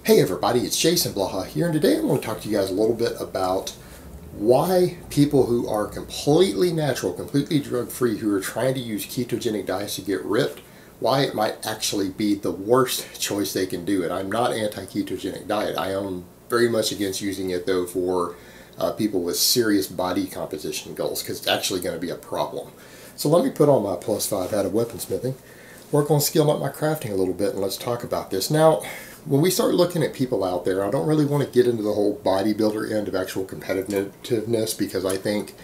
Hey everybody, it's Jason Blaha here, and today I'm going to talk to you guys a little bit about why people who are completely natural, completely drug-free, who are trying to use ketogenic diets to get ripped, why it might actually be the worst choice they can do. And I'm not anti-ketogenic diet. I am very much against using it though for people with serious body composition goals, because it's actually going to be a problem. So let me put on my +5 hat of weaponsmithing, work on skilling up my crafting a little bit, and let's talk about this. Now, when we start looking at people out there, I don't really want to get into the whole bodybuilder end of actual competitiveness, because I think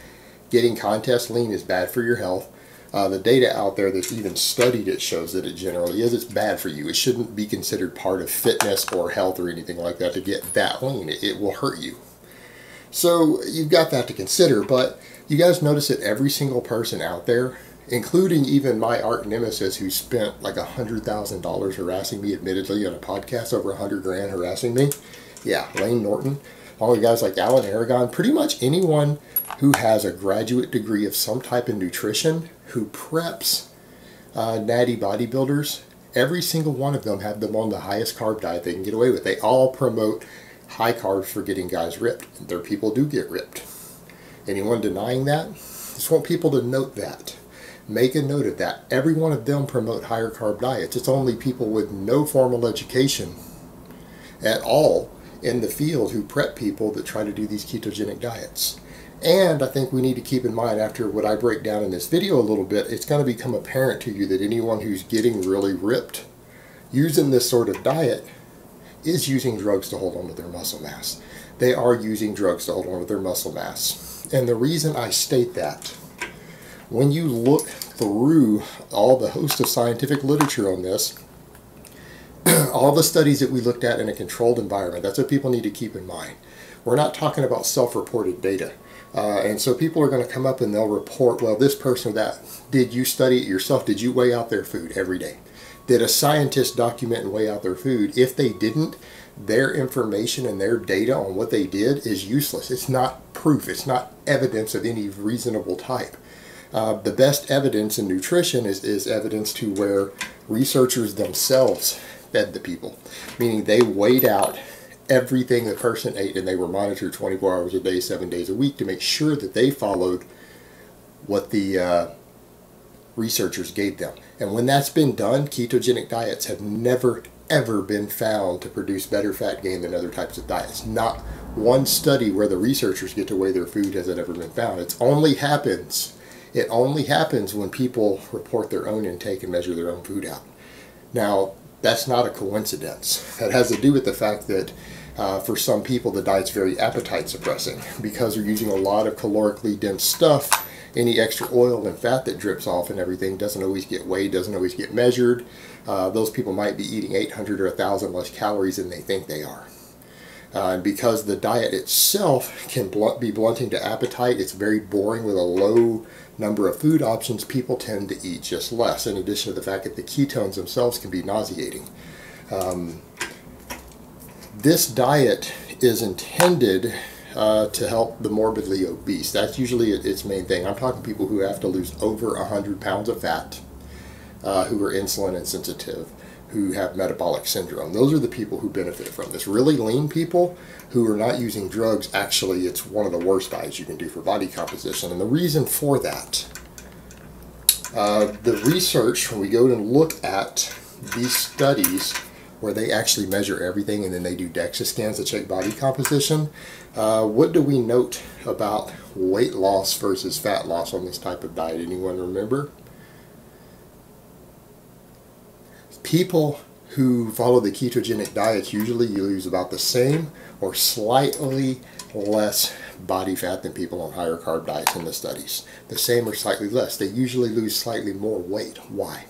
getting contest lean is bad for your health. The data out there that's even studied it shows that it generally is. It's bad for you. It shouldn't be considered part of fitness or health or anything like that to get that lean. It will hurt you. So you've got that to consider, but you guys notice that every single person out there, including even my arch nemesis who spent like $100,000 harassing me, admittedly on a podcast, over 100 grand harassing me. Yeah, Lane Norton, all the guys like Alan Aragon, pretty much anyone who has a graduate degree of some type of nutrition, who preps natty bodybuilders, every single one of them have them on the highest carb diet they can get away with. They all promote high carbs for getting guys ripped. Their people do get ripped. Anyone denying that? Just want people to note that. Make a note of that. Every one of them promote higher carb diets. It's only people with no formal education at all in the field who prep people that try to do these ketogenic diets. And I think we need to keep in mind, after what I break down in this video a little bit, it's going to become apparent to you that anyone who's getting really ripped using this sort of diet is using drugs to hold on to their muscle mass. They are using drugs to hold on to their muscle mass. And the reason I state that, when you look through all the host of scientific literature on this, all the studies that we looked at in a controlled environment, that's what people need to keep in mind. We're not talking about self-reported data. And so people are going to come up and they'll report, well, this person or that. Did you study it yourself? Did you weigh out their food every day? Did a scientist document and weigh out their food? If they didn't, their information and their data on what they did is useless. It's not proof. It's not evidence of any reasonable type. The best evidence in nutrition is evidence to where researchers themselves fed the people, meaning they weighed out everything the person ate and they were monitored 24 hours a day, 7 days a week to make sure that they followed what the researchers gave them. And when that's been done, ketogenic diets have never ever been found to produce better fat gain than other types of diets. Not one study where the researchers get to weigh their food has it ever been found. It only happens when people report their own intake and measure their own food out. Now, that's not a coincidence. That has to do with the fact that for some people the diet's very appetite suppressing, because they're using a lot of calorically dense stuff. Any extra oil and fat that drips off and everything doesn't always get weighed, doesn't always get measured. Those people might be eating 800 or 1,000 less calories than they think they are. And because the diet itself can be blunting to appetite, it's very boring with a low number of food options, people tend to eat just less, in addition to the fact that the ketones themselves can be nauseating. This diet is intended to help the morbidly obese. That's usually its main thing. I'm talking people who have to lose over 100 pounds of fat, who are insulin insensitive, who have metabolic syndrome. Those are the people who benefit from this. Really lean people who are not using drugs, actually it's one of the worst diets you can do for body composition. And the reason for that, the research, when we go and look at these studies where they actually measure everything and then they do DEXA scans to check body composition, what do we note about weight loss versus fat loss on this type of diet? Anyone remember? People who follow the ketogenic diets usually lose about the same or slightly less body fat than people on higher carb diets in the studies. The same or slightly less. They usually lose slightly more weight. Why?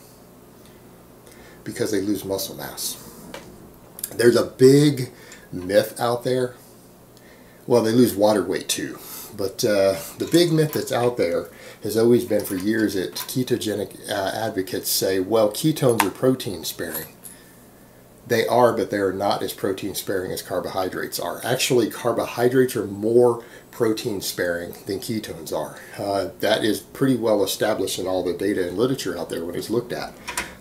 Because they lose muscle mass. There's a big myth out there. Well, they lose water weight too. But the big myth that's out there has always been for years that ketogenic advocates say, well, ketones are protein sparing. They are, but they are not as protein sparing as carbohydrates are. Actually, carbohydrates are more protein sparing than ketones are. That is pretty well established in all the data and literature out there when it's looked at.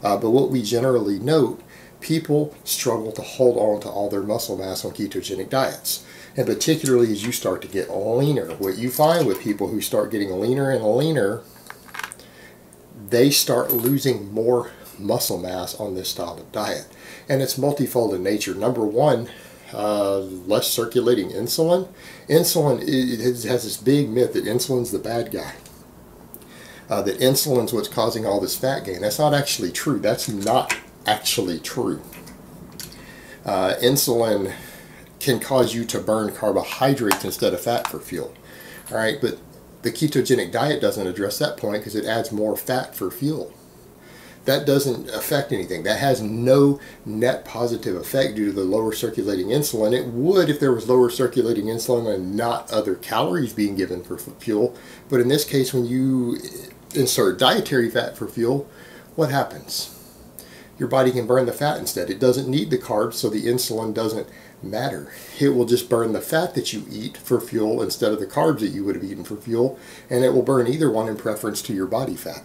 But what we generally note people struggle to hold on to all their muscle mass on ketogenic diets. And particularly as you start to get leaner, what you find with people who start getting leaner and leaner, they start losing more muscle mass on this style of diet. And it's multifold in nature. Number one, less circulating insulin. Insulin has this big myth that insulin's the bad guy. That insulin's what's causing all this fat gain. That's not actually true. That's not actually true. Insulin can cause you to burn carbohydrates instead of fat for fuel. All right, but the ketogenic diet doesn't address that point because it adds more fat for fuel. That doesn't affect anything. That has no net positive effect due to the lower circulating insulin. It would if there was lower circulating insulin and not other calories being given for fuel. But in this case, when you insert dietary fat for fuel, what happens? Your body can burn the fat instead. It doesn't need the carbs, so the insulin doesn't matter. It will just burn the fat that you eat for fuel instead of the carbs that you would have eaten for fuel, and it will burn either one in preference to your body fat.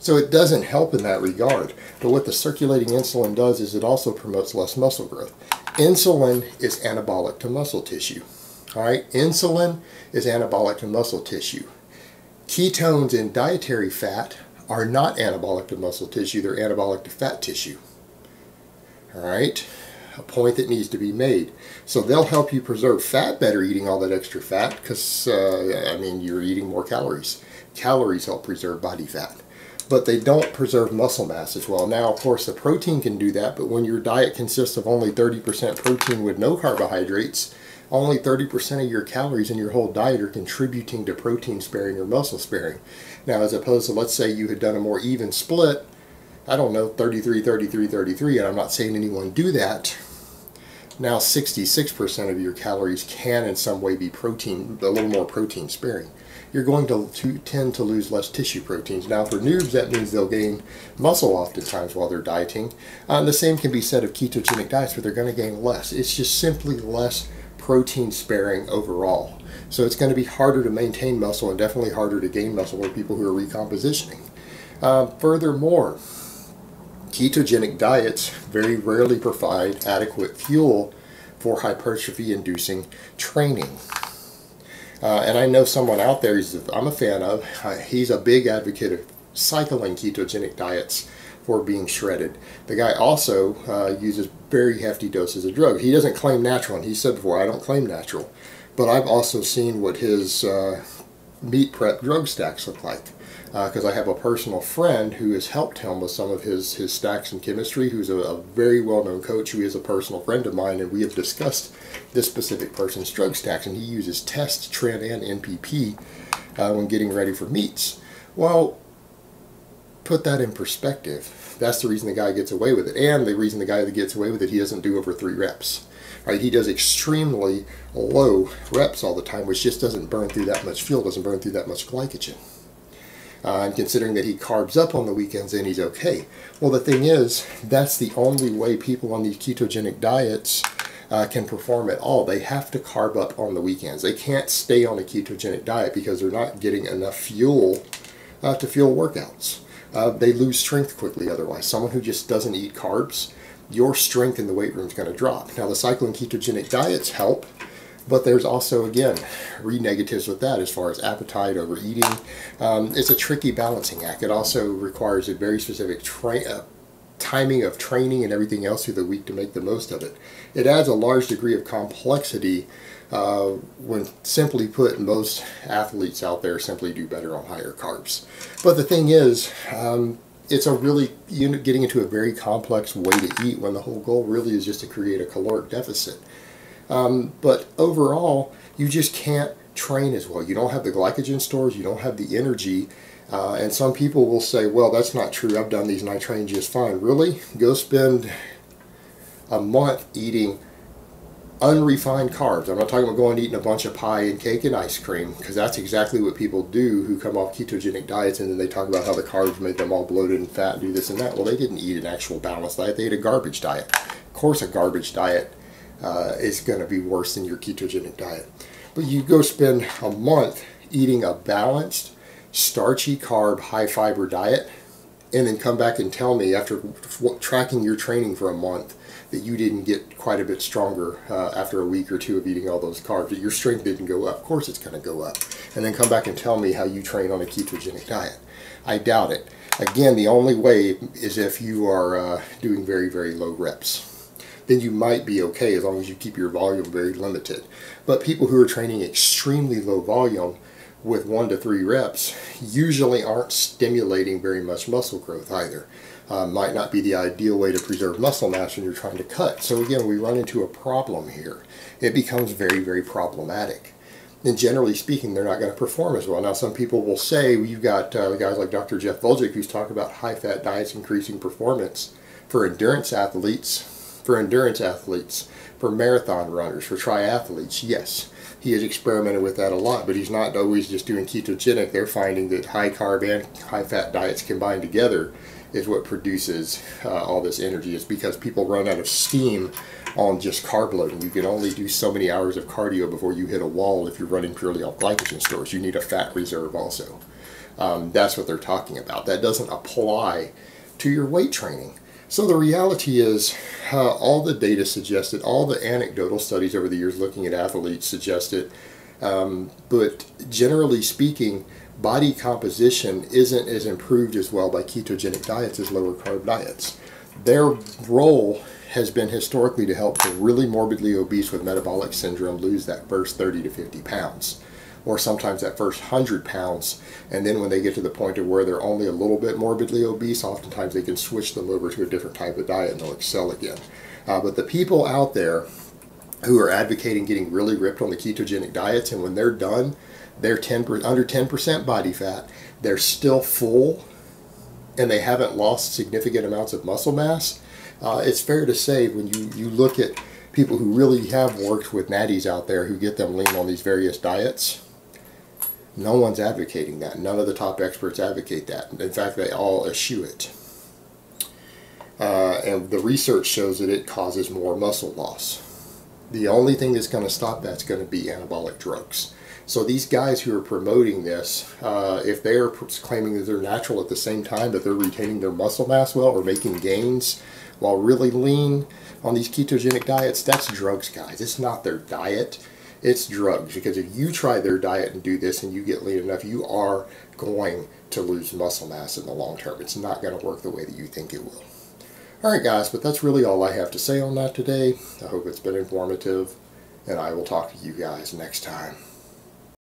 So it doesn't help in that regard. But what the circulating insulin does is it also promotes less muscle growth. Insulin is anabolic to muscle tissue. All right, insulin is anabolic to muscle tissue. Ketones in dietary fat are not anabolic to muscle tissue, they're anabolic to fat tissue. All right, a point that needs to be made. So they'll help you preserve fat better eating all that extra fat because, I mean, you're eating more calories. Calories help preserve body fat. But they don't preserve muscle mass as well. Now, of course, the protein can do that, but when your diet consists of only 30% protein with no carbohydrates, only 30% of your calories in your whole diet are contributing to protein sparing or muscle sparing. Now, as opposed to, let's say you had done a more even split, I don't know, 33, 33, 33, and I'm not saying anyone do that. Now 66% of your calories can in some way be protein, a little more protein sparing. You're going to tend to lose less tissue proteins. Now for noobs, that means they'll gain muscle oftentimes while they're dieting. The same can be said of ketogenic diets, but they're going to gain less. It's just simply less protein sparing overall. So it's going to be harder to maintain muscle and definitely harder to gain muscle for people who are recompositioning. Furthermore, ketogenic diets very rarely provide adequate fuel for hypertrophy-inducing training. And I know someone out there I'm a fan of, he's a big advocate of cycling ketogenic diets for being shredded. The guy also uses very hefty doses of drugs. He doesn't claim natural, and he said before, I don't claim natural. But I've also seen what his meat prep drug stacks look like. Because I have a personal friend who has helped him with some of his stacks in chemistry, who's a very well-known coach who is a personal friend of mine, and we have discussed this specific person's drug stacks, and he uses test, tren, and NPP when getting ready for meets. Well, put that in perspective. That's the reason the guy gets away with it, and the reason the guy that gets away with it, he doesn't do over 3 reps. Right? He does extremely low reps all the time, which just doesn't burn through that much fuel, doesn't burn through that much glycogen. And considering that he carbs up on the weekends, then he's okay. Well, the thing is, that's the only way people on these ketogenic diets can perform at all. They have to carb up on the weekends. They can't stay on a ketogenic diet because they're not getting enough fuel to fuel workouts. They lose strength quickly otherwise. Someone who just doesn't eat carbs, your strength in the weight room is going to drop. Now, the cycling ketogenic diets help, but there's also, again, negatives with that as far as appetite, overeating. It's a tricky balancing act. It also requires a very specific timing of training and everything else through the week to make the most of it. It adds a large degree of complexity when, simply put, most athletes out there simply do better on higher carbs. But the thing is, it's a really, getting into a very complex way to eat when the whole goal really is just to create a caloric deficit. But overall, you just can't train as well. You don't have the glycogen stores, you don't have the energy, and some people will say, well, that's not true, I've done these and I train just fine. Really? Go spend a month eating unrefined carbs. I'm not talking about going and eating a bunch of pie and cake and ice cream, because that's exactly what people do who come off ketogenic diets, and then they talk about how the carbs made them all bloated and fat and do this and that. Well, they didn't eat an actual balanced diet, they ate a garbage diet. Of course a garbage diet is going to be worse than your ketogenic diet. But you go spend a month eating a balanced, starchy carb, high fiber diet, and then come back and tell me after tracking your training for a month that you didn't get quite a bit stronger after a week or two of eating all those carbs, that your strength didn't go up. Of course it's going to go up. And then come back and tell me how you train on a ketogenic diet. I doubt it. Again, the only way is if you are doing very, very low reps. Then you might be okay as long as you keep your volume very limited. But people who are training extremely low volume with 1 to 3 reps usually aren't stimulating very much muscle growth either. Might not be the ideal way to preserve muscle mass when you're trying to cut. So again, we run into a problem here. It becomes very, very problematic. And generally speaking, they're not going to perform as well. Now, some people will say, well, you've got guys like Dr. Jeff Voljic who's talking about high-fat diets increasing performance for endurance athletes, for marathon runners, for triathletes. Yes, he has experimented with that a lot, but he's not always just doing ketogenic. They're finding that high-carb and high-fat diets combined together is what produces all this energy. It's because people run out of steam on just carb loading. You can only do so many hours of cardio before you hit a wall if you're running purely off glycogen stores. You need a fat reserve also. That's what they're talking about. That doesn't apply to your weight training. So the reality is all the data suggested, all the anecdotal studies over the years looking at athletes suggested, but generally speaking, body composition isn't as improved as well by ketogenic diets as lower carb diets. Their role has been historically to help the really morbidly obese with metabolic syndrome lose that first 30 to 50 pounds, or sometimes that first 100 pounds, and then when they get to the point of where they're only a little bit morbidly obese, oftentimes they can switch them over to a different type of diet and they'll excel again. But the people out there who are advocating getting really ripped on the ketogenic diets, and when they're done, they're under 10% body fat, they're still full, and they haven't lost significant amounts of muscle mass, it's fair to say when you look at people who really have worked with natties out there who get them lean on these various diets, no one's advocating that. None of the top experts advocate that. In fact, they all eschew it. And the research shows that it causes more muscle loss. The only thing that's going to stop that's going to be anabolic drugs. So these guys who are promoting this, if they're claiming that they're natural at the same time, but they're retaining their muscle mass well or making gains while really lean on these ketogenic diets, that's drugs, guys. It's not their diet, it's drugs. Because if you try their diet and do this and you get lean enough, you are going to lose muscle mass in the long term. It's not going to work the way that you think it will. Alright guys, but that's really all I have to say on that today. I hope it's been informative, and I will talk to you guys next time.